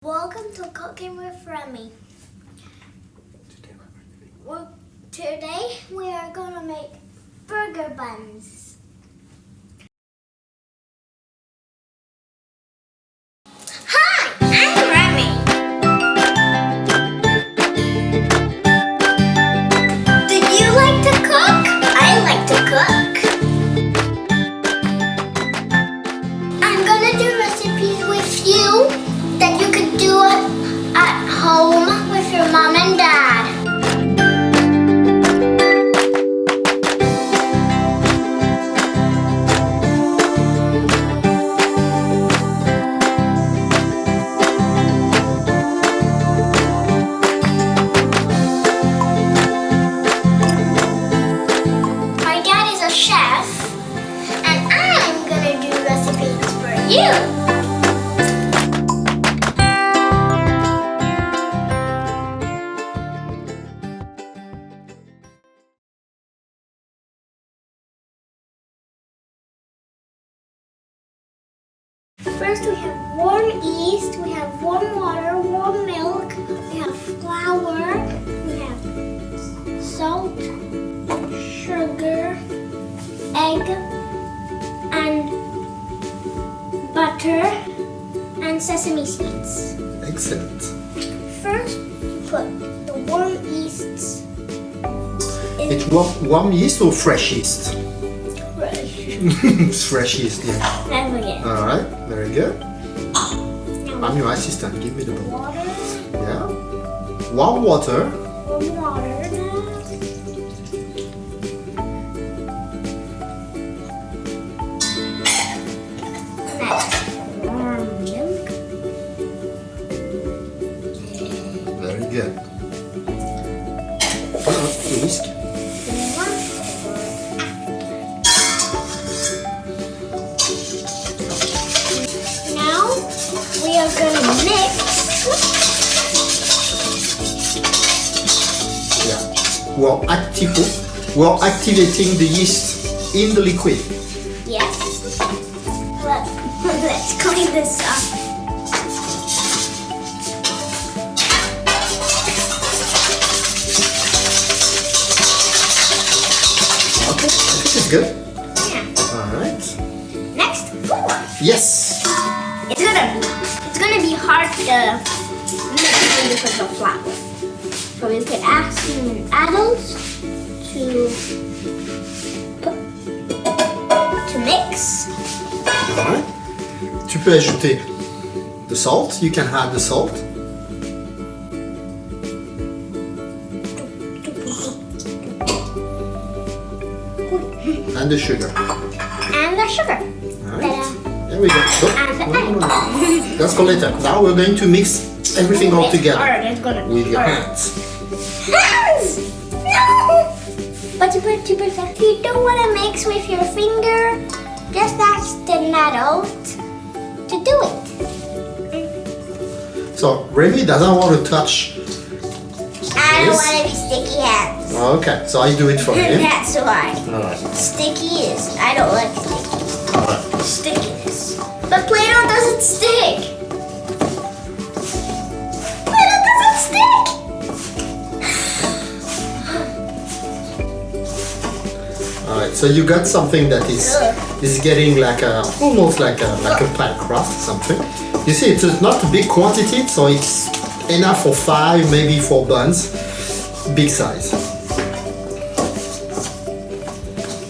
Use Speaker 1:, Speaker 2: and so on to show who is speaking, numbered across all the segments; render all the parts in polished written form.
Speaker 1: Welcome to Cooking with Remi. Today we are going to make burger buns. Hi, I'm Remi. Do you like to cook? I like to cook. I'm going to do recipes with you that you could do it at home with your mom and dad. My dad is a chef, and I'm gonna do recipes for you. First we have warm yeast, we have warm water, warm milk, we have flour, we have salt, sugar, egg, and butter, and sesame seeds.
Speaker 2: Excellent.
Speaker 1: First you put the warm yeast in.
Speaker 2: It's warm yeast or fresh yeast?
Speaker 1: Fresh.
Speaker 2: Fresh yeast, yeah.
Speaker 1: There we go.
Speaker 2: Alright, very good. I'm your assistant, give me the bowl.
Speaker 1: Water.
Speaker 2: Yeah. Warm water.
Speaker 1: Warm water now. Next, warm milk.
Speaker 2: Very good. Whisk.
Speaker 1: Now we are gonna mix.
Speaker 2: Yeah. We're activating the yeast in the liquid.
Speaker 1: Yes. Let's clean this up.
Speaker 2: Okay, I think it's good.
Speaker 1: Yeah.
Speaker 2: Alright.
Speaker 1: Next, flour.
Speaker 2: Yes.
Speaker 1: It's gonna be hard to mix because of flour. So you could ask your adults to mix.
Speaker 2: Alright. Tu peux ajouter the salt. You can add the salt. And the sugar.
Speaker 1: And the sugar.
Speaker 2: Alright. There we go.
Speaker 1: And the egg.
Speaker 2: That's for later. Now we're going to mix everything all together
Speaker 1: Alright, it's gonna
Speaker 2: with your
Speaker 1: alright.
Speaker 2: hands.
Speaker 1: Hands! No! But if you don't want to mix with your finger, just ask the adult to do it.
Speaker 2: So Remi doesn't want to touch.
Speaker 1: I don't
Speaker 2: Yes.
Speaker 1: want to be sticky hands.
Speaker 2: Okay, so I do it for him.
Speaker 1: That's why.
Speaker 2: Alright.
Speaker 1: Sticky is, I don't like sticky.
Speaker 2: Alright.
Speaker 1: Stickiness. But Play-Doh doesn't stick. Play-Doh doesn't stick.
Speaker 2: Alright, so you got something that is getting like almost like a pie crust something. You see, it's not a big quantity, so it's enough for 5, maybe 4 buns. Big size.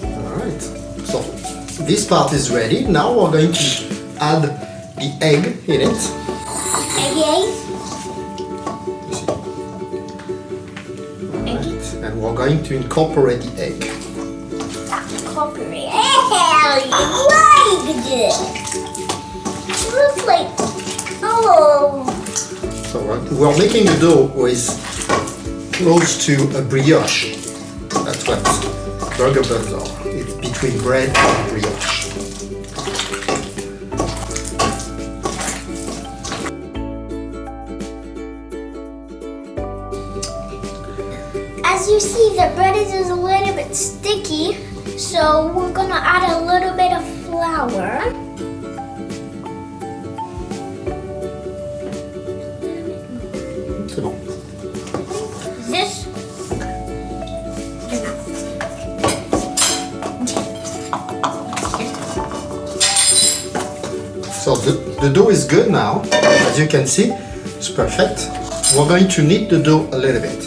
Speaker 2: Alright, so this part is ready. Now we're going to add the egg in it.
Speaker 1: Okay.
Speaker 2: You see. Alright, and we're going to incorporate the egg.
Speaker 1: Incorporate. Hell, you like it. Looks like, oh.
Speaker 2: So we're making a dough with close to a brioche. That's what burger buns are. It's between bread and brioche.
Speaker 1: As you see, the bread is a little bit sticky, so we're gonna add a little bit of flour.
Speaker 2: C'est bon.
Speaker 1: This.
Speaker 2: So the dough is good now. As you can see, it's perfect. We're going to knead the dough a little bit.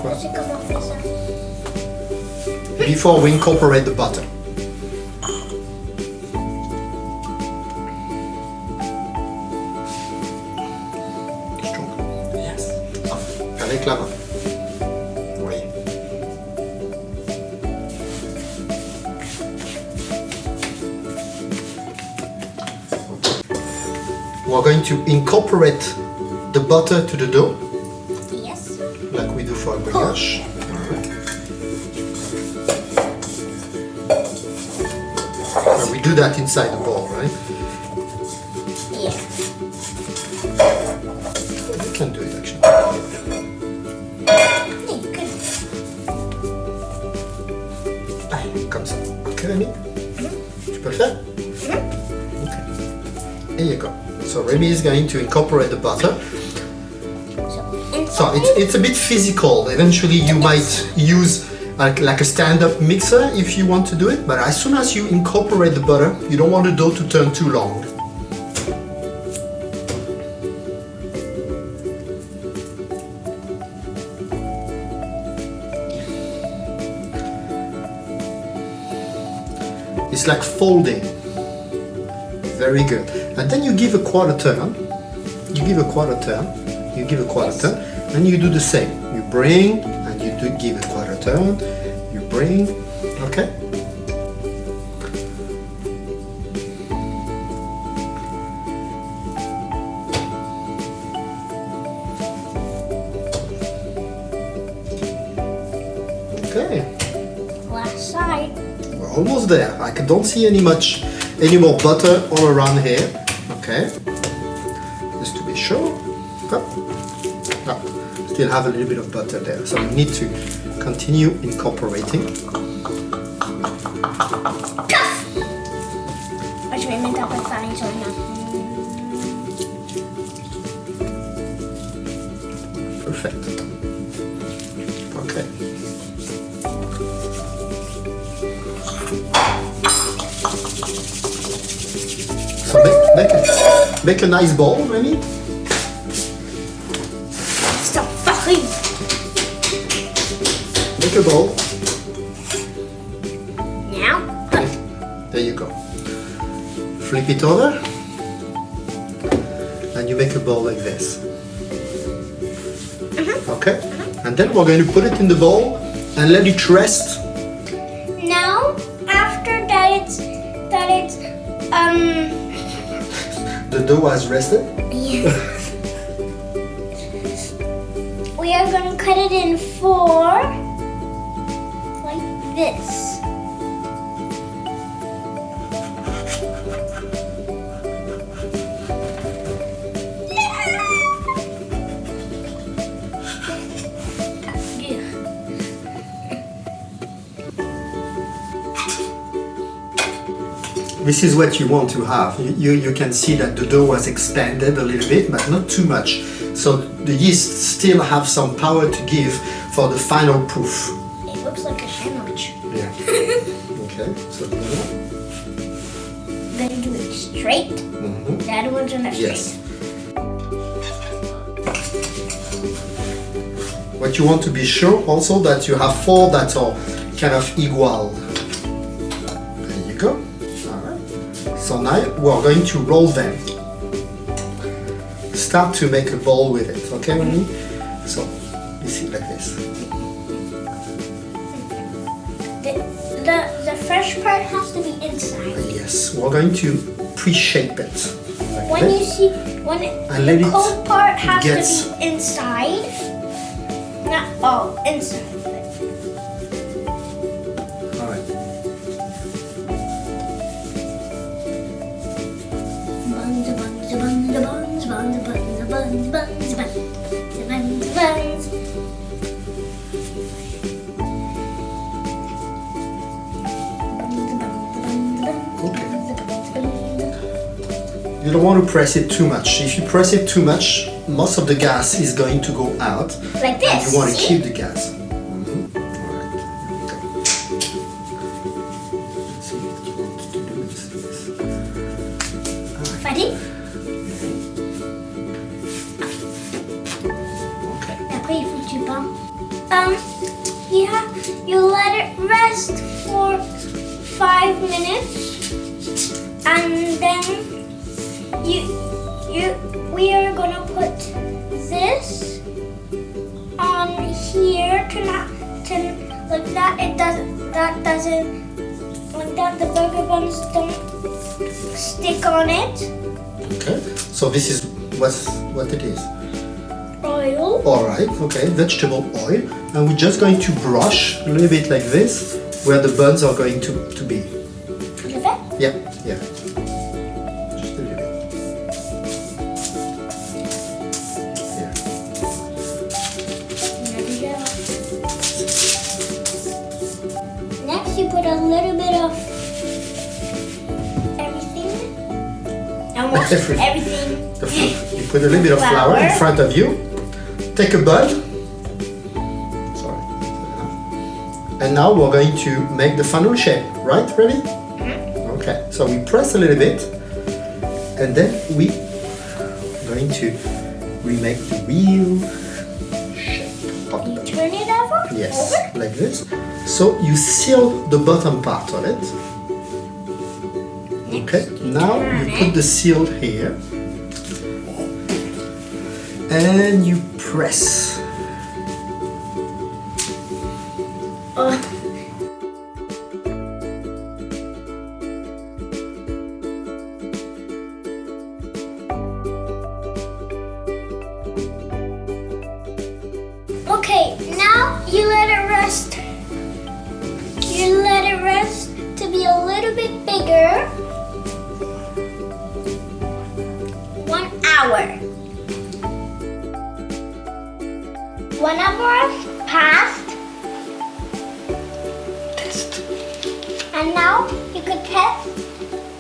Speaker 2: Quoi?
Speaker 1: C'est comment on fait ça?
Speaker 2: Before we incorporate the butter. Yes. Avec la main. Oui. We're going to incorporate the butter to the dough,
Speaker 1: Yes.
Speaker 2: like we do for a brioche. And we do that inside the bowl, right?
Speaker 1: Yeah.
Speaker 2: You can do it actually.
Speaker 1: Hey, good.
Speaker 2: Allez, comme ça. Ok, Remi? Tu peux le faire? Okay. There you go. So Remi is going to incorporate the butter. So it's a bit physical. Eventually you might use like a stand-up mixer if you want to do it, but as soon as you incorporate the butter, you don't want the dough to turn too long. It's like folding. Very good. And then you give a quarter turn. You give a quarter turn. You give a quarter turn. And you do the same. You bring and you do give a quarter turn. You bring. Okay? Okay.
Speaker 1: Last side.
Speaker 2: We're almost there. I don't see any more butter all around here. Okay. Just to be sure. Okay. No, still have a little bit of butter there. So we need to continue incorporating.
Speaker 1: Je vais mettre un peu de farine sur les mains.
Speaker 2: Perfect. Okay. So make a nice bowl, Remi.
Speaker 1: Stop farine.
Speaker 2: Make a bowl.
Speaker 1: Now.
Speaker 2: There you go. Flip it over. And you make a bowl like this. Okay? And then we're going to put it in the bowl and let it rest.
Speaker 1: Now, after that it's
Speaker 2: The dough has rested.
Speaker 1: we are gonna cut it in four like this.
Speaker 2: This is what you want to have. You can see that the dough was expanded a little bit, but not too much. So the yeast still have some power to give for the final proof.
Speaker 1: It looks like a sandwich.
Speaker 2: Yeah. Okay. So the other one.
Speaker 1: Gonna do it straight. The other one's not straight.
Speaker 2: Yes. What you want to be sure also that you have four that are kind of equal. There you go. So now we're going to roll them. Start to make a ball with it, okay, Remi? So you see like this.
Speaker 1: The fresh part has to be inside.
Speaker 2: Yes, we're going to pre-shape it. Like
Speaker 1: When
Speaker 2: that.
Speaker 1: you see when
Speaker 2: And let
Speaker 1: the
Speaker 2: it
Speaker 1: cold part has
Speaker 2: gets-
Speaker 1: to be inside. Not all inside.
Speaker 2: All right.
Speaker 1: Buns, buns, buns, buns, buns, buns, buns, buns, buns, buns, buns.
Speaker 2: You don't want to press it too much. If you press it too much, most of the gas is going to go out.
Speaker 1: Like this.
Speaker 2: And you want to
Speaker 1: see?
Speaker 2: keep the gas. Mm-hmm. Alright, here we go. Let's see what you want to do with this.
Speaker 1: Ready?
Speaker 2: Okay.
Speaker 1: Après, il faut que tu parles. You let it rest for 5 minutes, and then we are gonna put this on here to like that. That doesn't like that. The burger buns don't stick on it.
Speaker 2: Okay. So this is what it is.
Speaker 1: Oil.
Speaker 2: Alright, okay, vegetable oil. And we're just going to brush a little bit like this where the buns are going to be.
Speaker 1: Okay.
Speaker 2: Yeah, yeah. Just a little bit. Here.
Speaker 1: Next, you put a little bit of everything. Almost everything.
Speaker 2: You put a little bit of flour in front of you. Take a bun. Sorry. And now we're going to make the funnel shape, right? Ready? Okay. So we press a little bit, and then we're going to remake the real shape of the bun.
Speaker 1: Turn it over?
Speaker 2: Yes,
Speaker 1: Over?
Speaker 2: like this. So you seal the bottom part of it. Okay, now you put the seal here. And you press.
Speaker 1: Okay, now you let it rest. You let it rest to be a little bit bigger. 1 hour. 1 hour passed.
Speaker 2: Test.
Speaker 1: And now you could test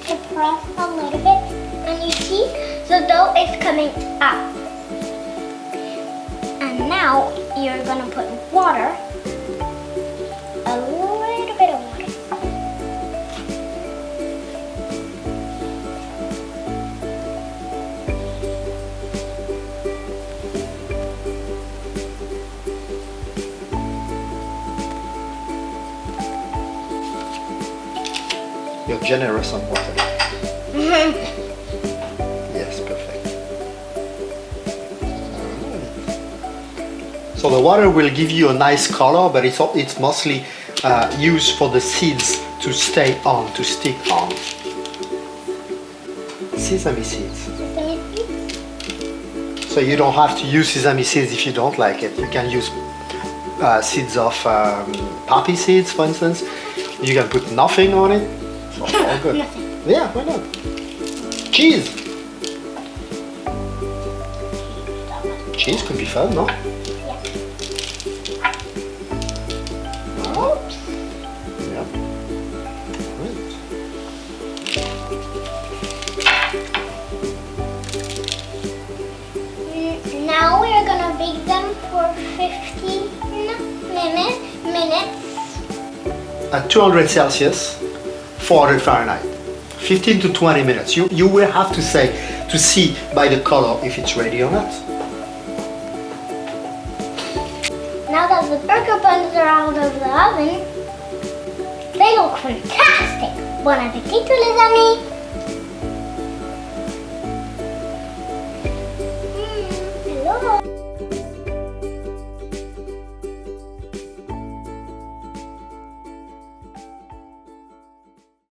Speaker 1: to press a little bit, and you see the dough is coming up. And now you're gonna put water, a little bit of water.
Speaker 2: You're generous on water. Yes, perfect. So the water will give you a nice color, but it's mostly used for the seeds to stay on, to stick on. Sesame seeds. So you don't have to use sesame seeds if you don't like it. You can use seeds of poppy seeds, for instance. You can put nothing on it. So all good.
Speaker 1: Nothing.
Speaker 2: Yeah, why not? Cheese. Cheese could be fun, no?
Speaker 1: Yeah. Oops.
Speaker 2: Yeah. Great.
Speaker 1: Now we are gonna bake them for 15 minutes.
Speaker 2: At 200 Celsius, 400 Fahrenheit. 15 to 20 minutes. You will have to see by the color if it's ready or not.
Speaker 1: Now that the burger buns are out of the oven, they look fantastic. Bon appétit tous les amis!